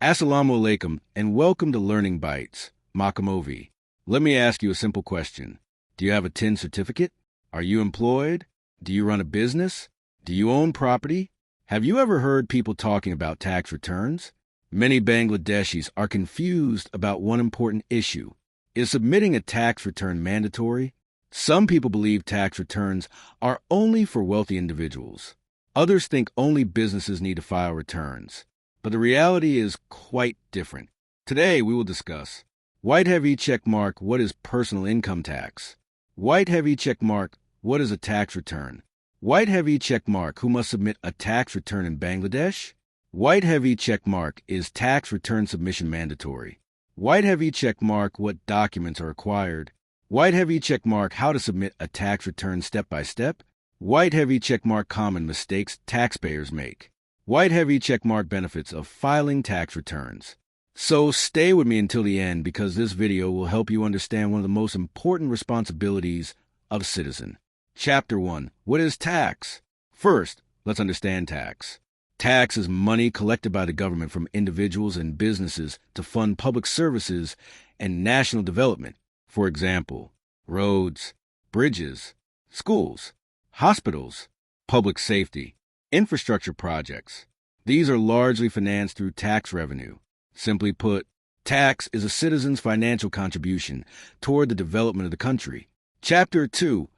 Assalamu Alaikum and welcome to Learning Bites, Makam. Let me ask you a simple question. Do you have a tin certificate? Are you employed? Do you run a business? Do you own property? Have you ever heard people talking about tax returns? Many Bangladeshis are confused about one important issue. Is submitting a tax return mandatory? Some people believe tax returns are only for wealthy individuals. Others think only businesses need to file returns. But the reality is quite different. Today we will discuss white heavy checkmark, what is personal income tax? White heavy checkmark, what is a tax return? White heavy checkmark, who must submit a tax return in Bangladesh? White heavy checkmark, is tax return submission mandatory? White heavy checkmark, what documents are required? White heavy checkmark, how to submit a tax return step by step? White heavy checkmark, common mistakes taxpayers make. White heavy checkmark, benefits of filing tax returns. So stay with me until the end because this video will help you understand one of the most important responsibilities of a citizen. Chapter 1. What is tax? First, let's understand tax. Tax is money collected by the government from individuals and businesses to fund public services and national development. For example, roads, bridges, schools, hospitals, public safety, infrastructure projects. These are largely financed through tax revenue. Simply put, tax is a citizen's financial contribution toward the development of the country. Chapter 2.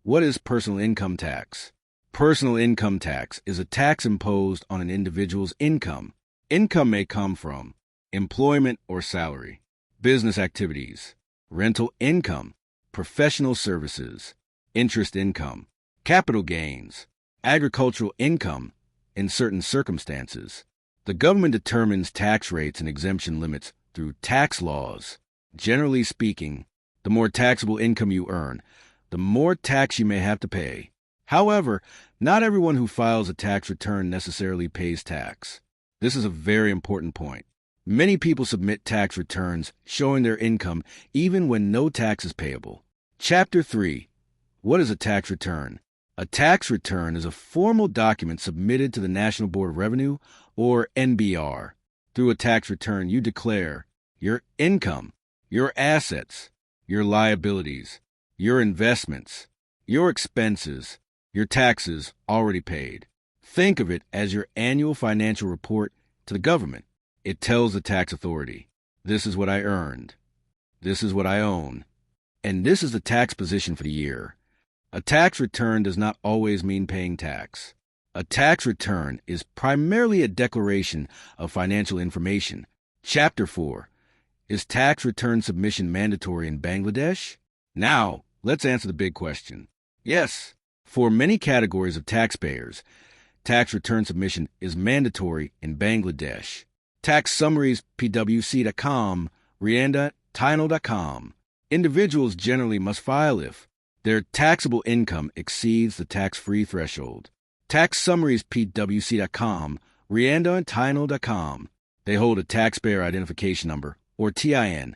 What is personal income tax? Personal income tax is a tax imposed on an individual's income. Income may come from employment or salary, business activities, rental income, professional services, interest income, capital gains, agricultural income in certain circumstances. The government determines tax rates and exemption limits through tax laws. Generally speaking, the more taxable income you earn, the more tax you may have to pay. However, not everyone who files a tax return necessarily pays tax. This is a very important point. Many people submit tax returns showing their income even when no tax is payable. Chapter 3. What is a tax return? A tax return is a formal document submitted to the National Board of Revenue, or NBR. Through a tax return, you declare your income, your assets, your liabilities, your investments, your expenses, your taxes already paid. Think of it as your annual financial report to the government. It tells the tax authority, this is what I earned, this is what I own, and this is the tax position for the year. A tax return does not always mean paying tax. A tax return is primarily a declaration of financial information. Chapter 4. Is tax return submission mandatory in Bangladesh? Now, let's answer the big question. Yes, for many categories of taxpayers, tax return submission is mandatory in Bangladesh. Tax summaries pwc.com, rianda.tinal.com. Individuals generally must file if their taxable income exceeds the tax-free threshold. Tax summaries pwc.com, rianda.tinal.com. They hold a taxpayer identification number, or TIN,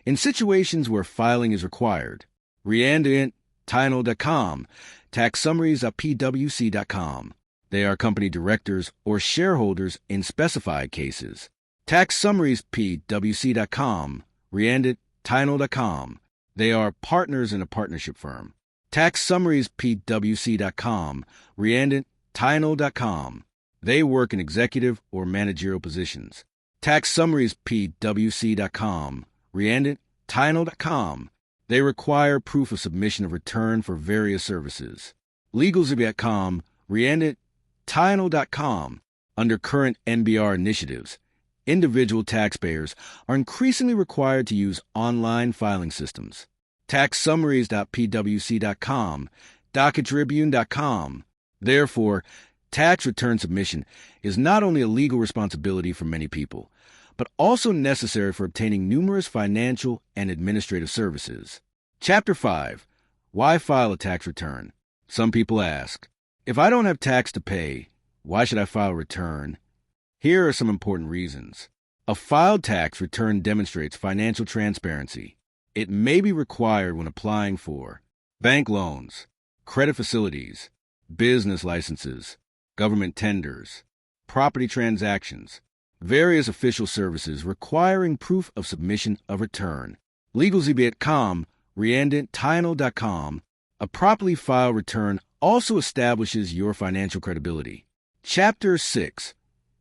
in situations where filing is required. rianda.tinal.com. Tax summaries at pwc.com. They are company directors or shareholders in specified cases. Tax summaries pwc.com, rianda.tinal.com. They are partners in a partnership firm. Tax summaries pwc.com, rianda.tinal.com. They work in executive or managerial positions. Tax summaries pwc.com, rianda.tinal.com. They require proof of submission of return for various services. LegalZibby.com, rianda.tinal.com. Under current NBR initiatives, individual taxpayers are increasingly required to use online filing systems. TaxSummaries.pwc.com, DocketTribune.com. Therefore, tax return submission is not only a legal responsibility for many people, but also necessary for obtaining numerous financial and administrative services. Chapter 5. Why file a tax return? Some people ask, if I don't have tax to pay, why should I file a return? Here are some important reasons. A filed tax return demonstrates financial transparency. It may be required when applying for bank loans, credit facilities, business licenses, government tenders, property transactions, various official services requiring proof of submission of return. LegalZB.com, Riandant.com. A properly filed return also establishes your financial credibility. Chapter 6.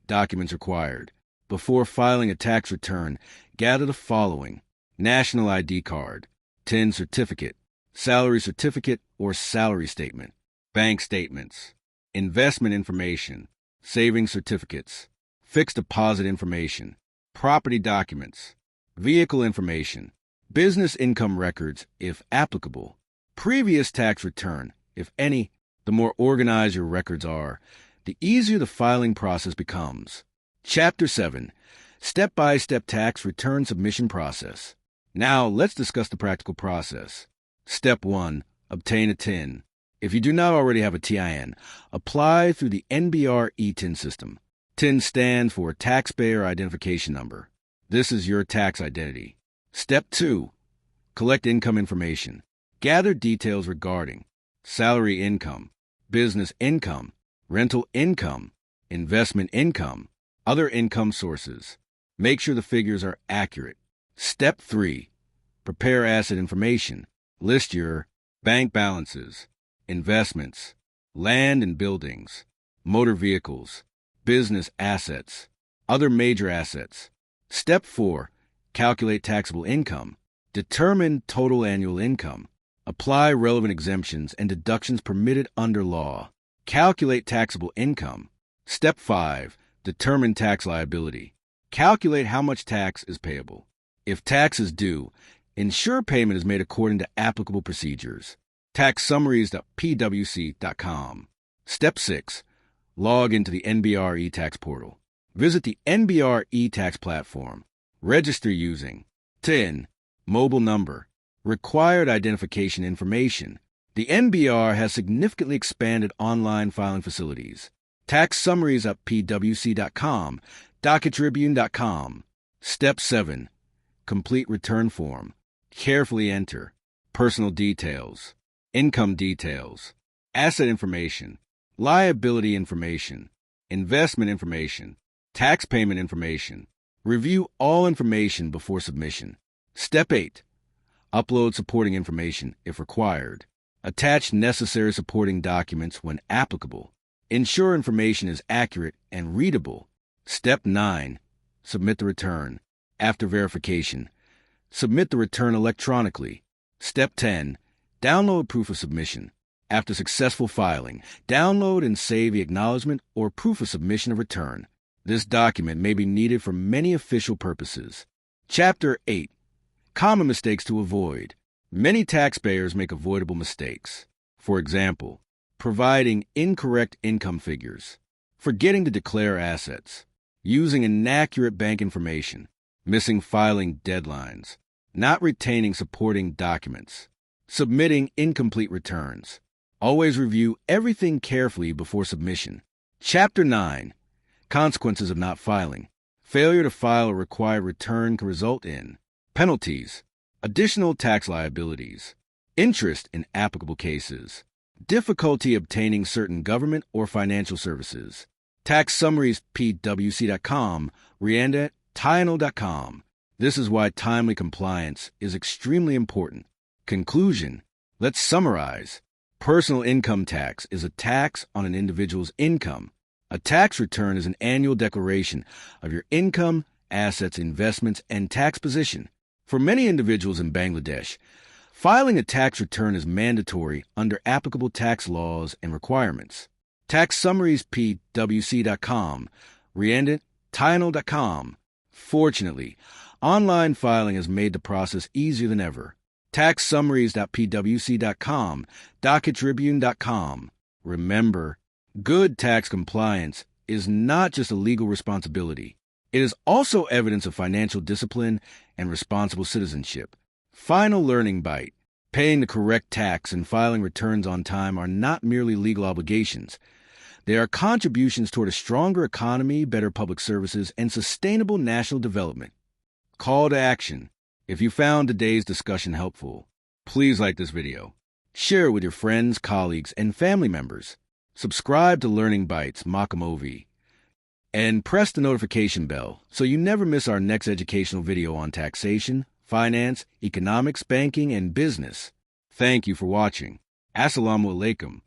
Documents required. Before filing a tax return, gather the following: National ID card, TIN certificate, salary certificate or salary statement, bank statements, investment information, savings certificates, fixed deposit information, property documents, vehicle information, business income records, if applicable, previous tax return, if any. The more organized your records are, the easier the filing process becomes. Chapter 7. Step-by-step tax return submission process. Now, let's discuss the practical process. Step 1. Obtain a TIN. If you do not already have a TIN, apply through the NBR e-TIN system. TIN stands for Taxpayer Identification Number. This is your tax identity. Step 2. Collect income information. Gather details regarding salary income, business income, rental income, investment income, other income sources. Make sure the figures are accurate. Step 3. Prepare asset information. List your bank balances, investments, land and buildings, motor vehicles, business assets, other major assets. Step 4. Calculate taxable income. Determine total annual income. Apply relevant exemptions and deductions permitted under law. Calculate taxable income. Step 5. Determine tax liability. Calculate how much tax is payable. If tax is due, ensure payment is made according to applicable procedures. TaxSummaries.pwc.com. Step 6. Log into the NBR eTax portal. Visit the NBR eTax platform. Register using TIN, mobile number, required identification information. The NBR has significantly expanded online filing facilities. TaxSummaries.pwc.com, DocketTribune.com. Step 7. Complete return form. Carefully enter personal details, income details, asset information, liability information, investment information, tax payment information. Review all information before submission. Step 8. Upload supporting information if required. Attach necessary supporting documents when applicable. Ensure information is accurate and readable. Step 9. Submit the return. After verification, submit the return electronically. Step 10. Download proof of submission. After successful filing, download and save the acknowledgement or proof of submission of return. This document may be needed for many official purposes. Chapter 8. Common mistakes to avoid. Many taxpayers make avoidable mistakes. For example, providing incorrect income figures, forgetting to declare assets, using inaccurate bank information, missing filing deadlines, not retaining supporting documents, submitting incomplete returns. Always review everything carefully before submission. Chapter 9. Consequences of not filing. Failure to file a required return can result in penalties, additional tax liabilities, interest in applicable cases, difficulty obtaining certain government or financial services. TaxSummaries.pwc.com, Riandant.com. This is why timely compliance is extremely important. Conclusion. Let's summarize. Personal income tax is a tax on an individual's income. A tax return is an annual declaration of your income, assets, investments, and tax position. For many individuals in Bangladesh, filing a tax return is mandatory under applicable tax laws and requirements. TaxSummaries.pwc.com, Riandant.com. Fortunately, online filing has made the process easier than ever. TaxSummaries.pwc.com, DocketTribune.com. Remember, good tax compliance is not just a legal responsibility. It is also evidence of financial discipline and responsible citizenship. Final learning bite. Paying the correct tax and filing returns on time are not merely legal obligations. They are contributions toward a stronger economy, better public services, and sustainable national development. Call to action. If you found today's discussion helpful, please like this video. Share it with your friends, colleagues, and family members. Subscribe to Learning Bites Makam. And press the notification bell so you never miss our next educational video on taxation, finance, economics, banking, and business. Thank you for watching. Assalamu Alaikum.